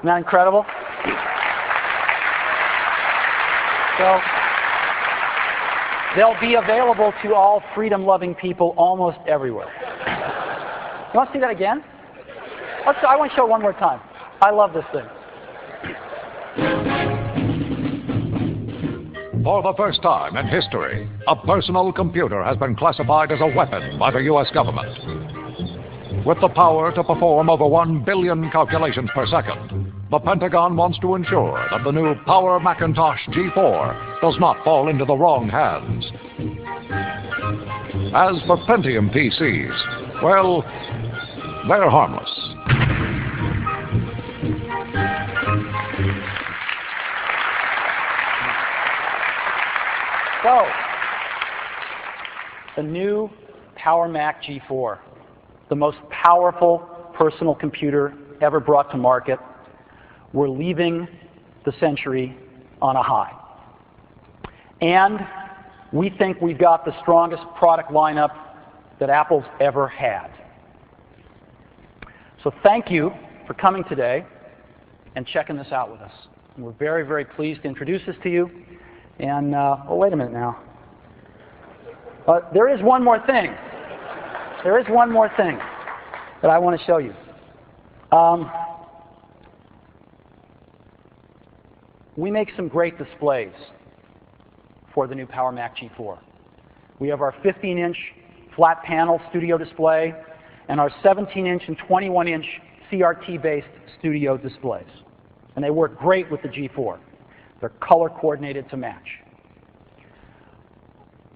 Isn't that incredible? So they'll be available to all freedom-loving people almost everywhere. You want to see that again? I want to show it one more time. I love this thing. For the first time in history, a personal computer has been classified as a weapon by the U.S. government. With the power to perform over 1 billion calculations per second, the Pentagon wants to ensure that the new Power Macintosh G4 does not fall into the wrong hands. As for Pentium PCs, well, they're harmless. So, the new Power Mac G4, the most powerful personal computer ever brought to market. We're leaving the century on a high. And we think we've got the strongest product lineup that Apple's ever had. So thank you for coming today and checking this out with us. And we're very, very pleased to introduce this to you. And, oh, wait a minute now. There is one more thing. There is one more thing that I want to show you. We make some great displays for the new Power Mac G4. We have our 15-inch flat panel studio display and our 17-inch and 21-inch CRT-based studio displays. And they work great with the G4. They're color coordinated to match.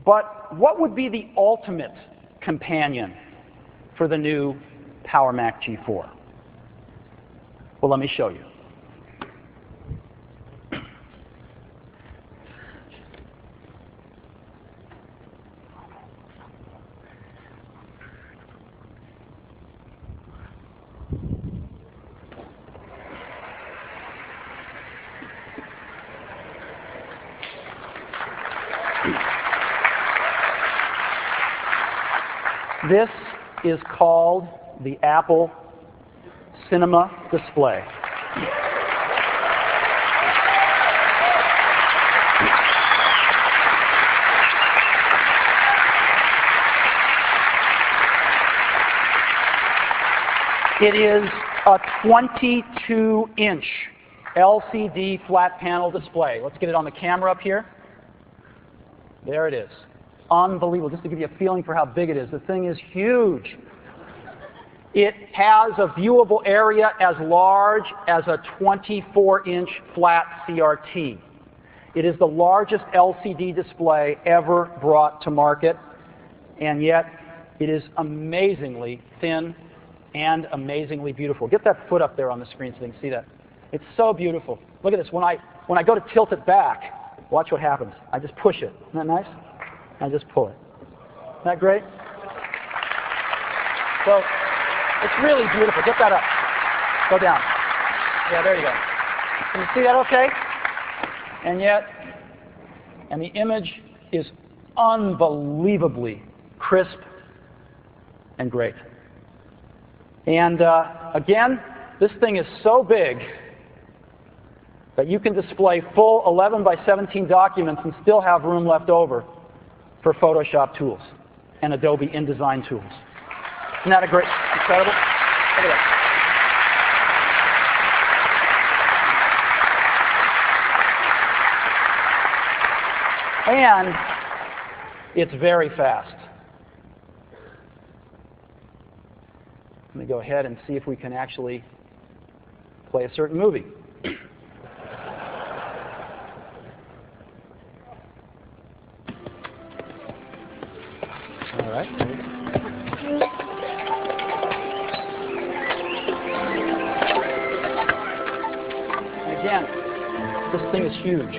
But what would be the ultimate companion for the new Power Mac G4? Well, let me show you. This is called the Apple Cinema Display. It is a 22-inch LCD flat panel display. Let's get it on the camera up here. There it is. Unbelievable. Just to give you a feeling for how big it is. The thing is huge. It has a viewable area as large as a 24-inch flat CRT. It is the largest LCD display ever brought to market, and yet it is amazingly thin and amazingly beautiful. Get that foot up there on the screen so you can see that. It's so beautiful. Look at this. When I go to tilt it back, watch what happens. I just push it. Isn't that nice? I just pull it. Isn't that great? So it's really beautiful. Get that up. Go down. Yeah, there you go. Can you see that okay? And the image is unbelievably crisp and great. And again, this thing is so big that you can display full 11 by 17 documents and still have room left over for Photoshop tools and Adobe InDesign tools. Isn't that incredible? Look at that. And it's very fast. Let me go ahead and see if we can actually play a certain movie. All right. And again, this thing is huge.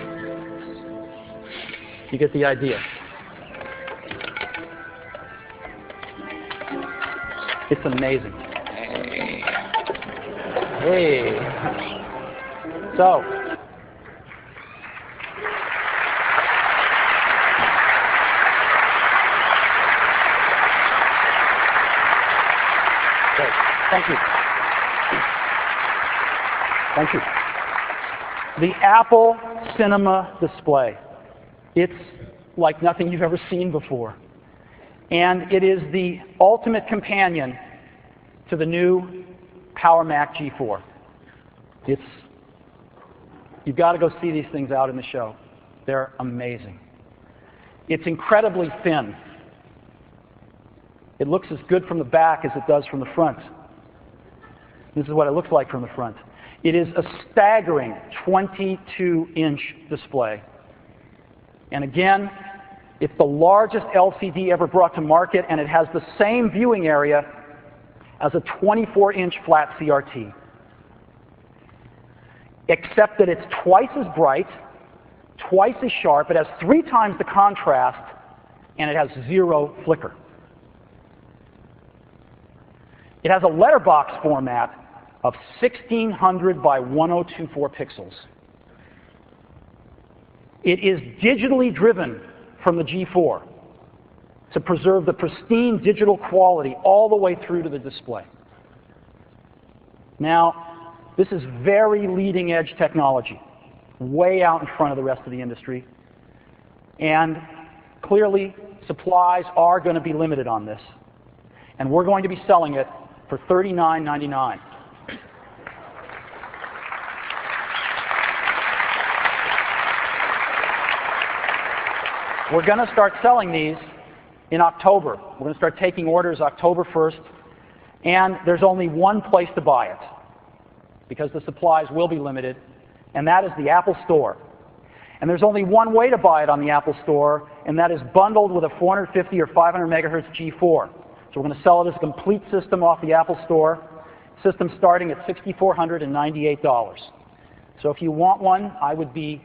You get the idea. It's amazing. Hey. So. Great. Thank you. Thank you. The Apple Cinema Display. It's like nothing you've ever seen before. And it is the ultimate companion to the new Power Mac G4. You've got to go see these things out in the show. They're amazing. It's incredibly thin. It looks as good from the back as it does from the front. This is what it looks like from the front. It is a staggering 22-inch display. And again, it's the largest LCD ever brought to market, and it has the same viewing area as a 24-inch flat CRT. Except that it's twice as bright, twice as sharp, it has 3 times the contrast, and it has 0 flicker. It has a letterbox format of 1600 by 1024 pixels. It is digitally driven from the G4 to preserve the pristine digital quality all the way through to the display. Now, this is very leading edge technology, way out in front of the rest of the industry. And clearly, supplies are going to be limited on this. And we're going to be selling it for $39.99. We're going to start selling these in October. We're going to start taking orders October 1st. And there's only one place to buy it, because the supplies will be limited, and that is the Apple Store. And there's only one way to buy it on the Apple Store, and that is bundled with a 450 or 500 megahertz G4. So we're going to sell it as a complete system off the Apple Store, system starting at $6,498. So if you want one, I would be